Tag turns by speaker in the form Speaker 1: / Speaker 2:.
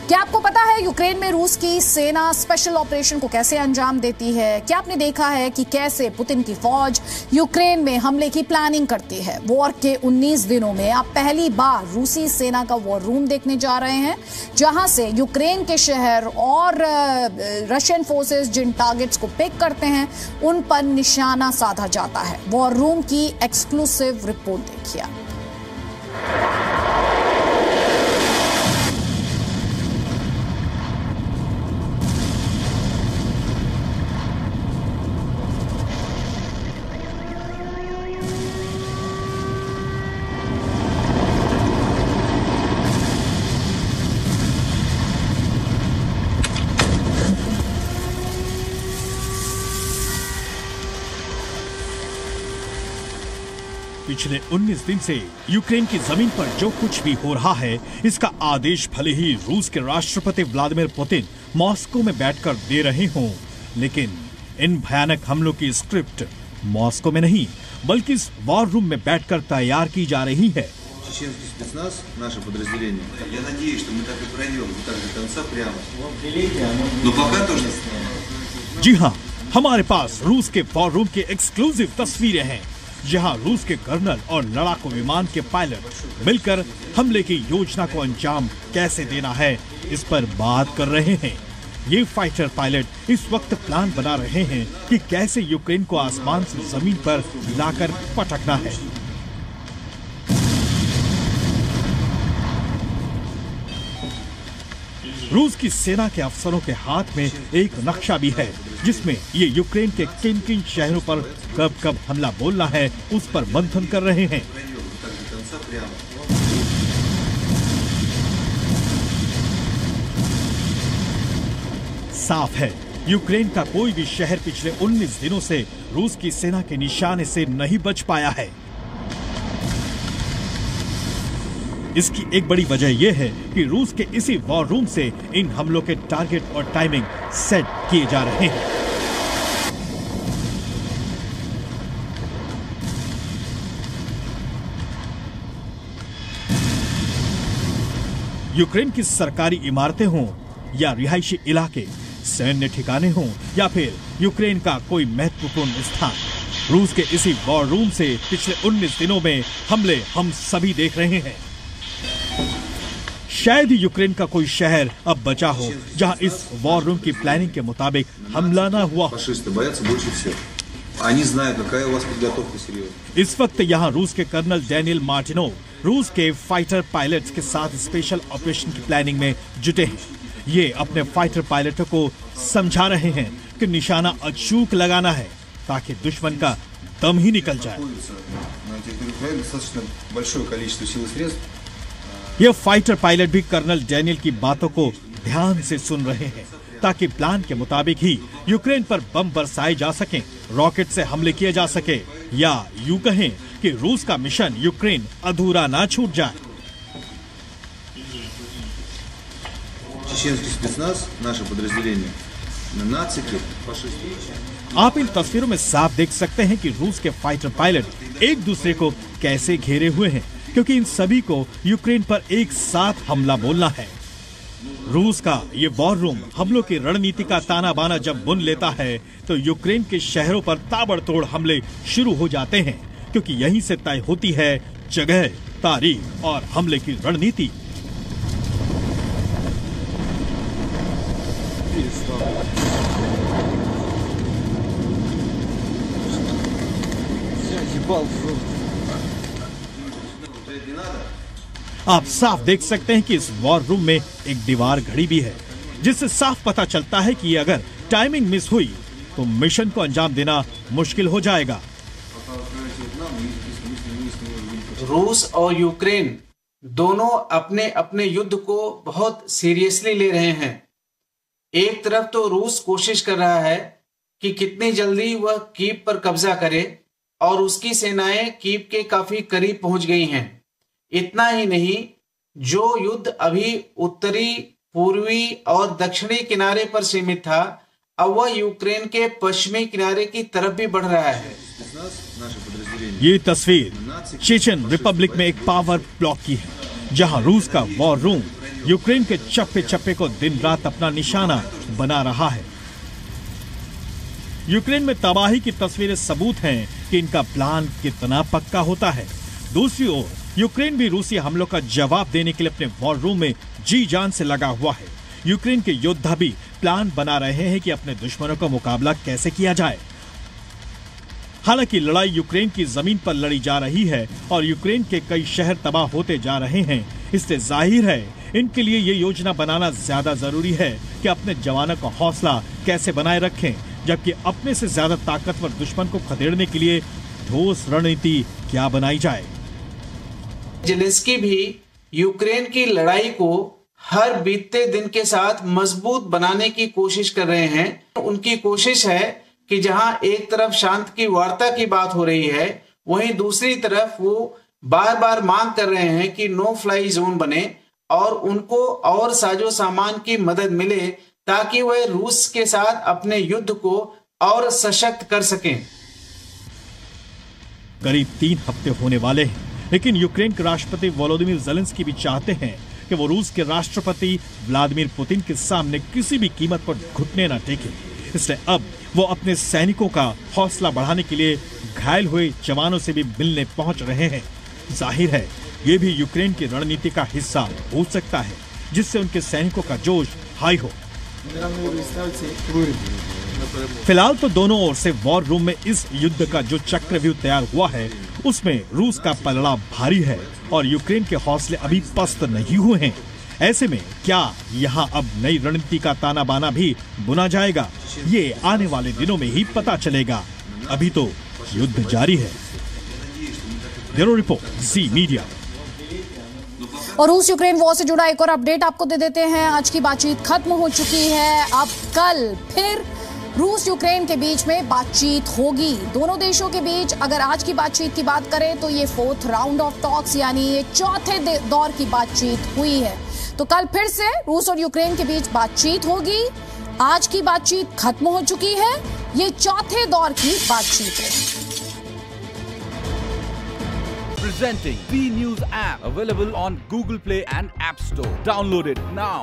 Speaker 1: क्या आपको पता है यूक्रेन में रूस की सेना स्पेशल ऑपरेशन को कैसे अंजाम देती है? क्या आपने देखा है कि कैसे पुतिन की फौज यूक्रेन में हमले की प्लानिंग करती है? वॉर के 19 दिनों में आप पहली बार रूसी सेना का वॉर रूम देखने जा रहे हैं, जहां से यूक्रेन के शहर और रशियन फोर्सेस जिन टारगेट्स को पिक करते हैं उन पर निशाना साधा जाता है। वॉर रूम की एक्सक्लूसिव रिपोर्ट देखिए।
Speaker 2: पिछले 19 दिन से यूक्रेन की जमीन पर जो कुछ भी हो रहा है, इसका आदेश भले ही रूस के राष्ट्रपति व्लादिमीर पुतिन मॉस्को में बैठकर दे रहे हों, लेकिन इन भयानक हमलों की स्क्रिप्ट मॉस्को में नहीं बल्कि इस वॉर रूम में बैठकर तैयार की जा रही है। जी हाँ, हमारे पास रूस के वॉर रूम की एक्सक्लूसिव तस्वीरें हैं, जहां रूस के कर्नल और लड़ाकू विमान के पायलट मिलकर हमले की योजना को अंजाम कैसे देना है, इस पर बात कर रहे हैं। ये फाइटर पायलट इस वक्त प्लान बना रहे हैं कि कैसे यूक्रेन को आसमान से जमीन पर लाकर पटकना है। रूस की सेना के अफसरों के हाथ में एक नक्शा भी है, जिसमें ये यूक्रेन के किन किन शहरों पर कब कब हमला बोलना है उस पर मंथन कर रहे हैं। साफ है, यूक्रेन का कोई भी शहर पिछले 19 दिनों से रूस की सेना के निशाने से नहीं बच पाया है। इसकी एक बड़ी वजह यह है कि रूस के इसी वॉर रूम से इन हमलों के टारगेट और टाइमिंग सेट किए जा रहे हैं। यूक्रेन की सरकारी इमारतें हों या रिहायशी इलाके, सैन्य ठिकाने हों या फिर यूक्रेन का कोई महत्वपूर्ण स्थान, रूस के इसी वॉर रूम से पिछले 19 दिनों में हमले हम सभी देख रहे हैं। शायद ही यूक्रेन का कोई शहर अब बचा हो जहां इस वॉर रूम की प्लानिंग के मुताबिक हमला न हुआ। इस वक्त यहां रूस के कर्नल डैनियल मार्टिनोव रूस के फाइटर पायलट्स के साथ स्पेशल ऑपरेशन की प्लानिंग में जुटे हैं। ये अपने फाइटर पायलटों को समझा रहे हैं कि निशाना अचूक लगाना है ताकि दुश्मन का दम ही निकल जाए। ये फाइटर पायलट भी कर्नल डैनियल की बातों को ध्यान से सुन रहे हैं ताकि प्लान के मुताबिक ही यूक्रेन पर बम बरसाए जा सकें, रॉकेट से हमले किए जा सके, या यूं कहें कि रूस का मिशन यूक्रेन अधूरा ना छूट जाए। आप इन तस्वीरों में साफ देख सकते हैं कि रूस के फाइटर पायलट एक दूसरे को कैसे घेरे हुए हैं, क्योंकि इन सभी को यूक्रेन पर एक साथ हमला बोलना है। रूस का ये वॉर रूम हमलों की रणनीति का ताना बाना जब बुन लेता है तो यूक्रेन के शहरों पर ताबड़तोड़ हमले शुरू हो जाते हैं, क्योंकि यहीं से तय होती है जगह, तारीख और हमले की रणनीति। आप साफ देख सकते हैं कि इस वॉर रूम में एक दीवार घड़ी भी है, जिससे साफ पता चलता है कि अगर टाइमिंग मिस हुई तो मिशन को अंजाम देना मुश्किल हो जाएगा।
Speaker 3: रूस और यूक्रेन दोनों अपने अपने युद्ध को बहुत सीरियसली ले रहे हैं। एक तरफ तो रूस कोशिश कर रहा है कि कितनी जल्दी वह कीव पर कब्जा करे और उसकी सेनाएं कीव के काफी करीब पहुंच गई हैं। इतना ही नहीं, जो युद्ध अभी उत्तरी, पूर्वी और दक्षिणी किनारे पर सीमित था, अब वह यूक्रेन के पश्चिमी किनारे की तरफ भी बढ़ रहा है।
Speaker 2: ये तस्वीर चेचन रिपब्लिक में एक पावर ब्लॉक की है, जहां रूस का वॉर रूम यूक्रेन के चप्पे चप्पे को दिन रात अपना निशाना बना रहा है। यूक्रेन में तबाही की तस्वीरें सबूत हैं कि इनका प्लान कितना पक्का होता है। दूसरी ओर यूक्रेन भी रूसी हमलों का जवाब देने के लिए अपने वॉर रूम में जी जान से लगा हुआ है। यूक्रेन के योद्धा भी प्लान बना रहे हैं कि अपने दुश्मनों का मुकाबला कैसे किया जाए। हालांकि लड़ाई यूक्रेन की जमीन पर लड़ी जा रही है और यूक्रेन के कई शहर तबाह होते जा रहे हैं, इसलिए जाहिर है इनके लिए ये योजना बनाना ज्यादा जरूरी है कि अपने जवानों का हौसला कैसे बनाए रखें, जबकि अपने से ज्यादा ताकतवर दुश्मन को खदेड़ने के लिए ठोस रणनीति क्या बनाई जाए।
Speaker 3: ज़ेलेंस्की भी यूक्रेन की लड़ाई को हर बीतते दिन के साथ मजबूत बनाने की कोशिश कर रहे हैं। उनकी कोशिश है कि जहां एक तरफ शांति की वार्ता की बात हो रही है, वहीं दूसरी तरफ वो बार बार मांग कर रहे हैं कि नो फ्लाई जोन बने और उनको और साजो सामान की मदद मिले ताकि वह रूस के साथ अपने युद्ध को और सशक्त कर सकें।
Speaker 2: करीब 3 हफ्ते होने वाले हैं, लेकिन यूक्रेन के राष्ट्रपति वोलोदिमीर ज़ेलेंस्की भी चाहते हैं कि वो रूस के राष्ट्रपति व्लादिमीर पुतिन के सामने किसी भी कीमत पर घुटने न टेके। इसलिए अब वो अपने सैनिकों का हौसला बढ़ाने के लिए घायल हुए जवानों से भी मिलने पहुंच रहे हैं। जाहिर है ये भी यूक्रेन की रणनीति का हिस्सा हो सकता है, जिससे उनके सैनिकों का जोश हाई हो। फिलहाल तो दोनों ओर से वॉर रूम में इस युद्ध का जो चक्रव्यूह तैयार हुआ है, उसमें रूस का पलड़ा भारी है और यूक्रेन के हौसले अभी पस्त नहीं हुए हैं। ऐसे में क्या यहाँ अब नई रणनीति का ताना बाना भी बुना जाएगा, ये आने वाले दिनों में ही पता चलेगा। अभी तो युद्ध जारी है। ब्यूरो रिपोर्ट, जी मीडिया।
Speaker 1: और रूस यूक्रेन वॉर से जुड़ा एक और अपडेट आपको दे देते हैं। आज की बातचीत खत्म हो चुकी है। अब कल फिर रूस यूक्रेन के बीच में बातचीत होगी। दोनों देशों के बीच अगर आज की बातचीत की बात करें तो ये 4th राउंड ऑफ टॉक्स यानी ये चौथे दौर की बातचीत हुई है। तो कल फिर से रूस और यूक्रेन के बीच बातचीत होगी। आज की बातचीत खत्म हो चुकी है, ये चौथे दौर की बातचीत है।
Speaker 4: Presenting B News app, available on Google Play and App Store. Download it now.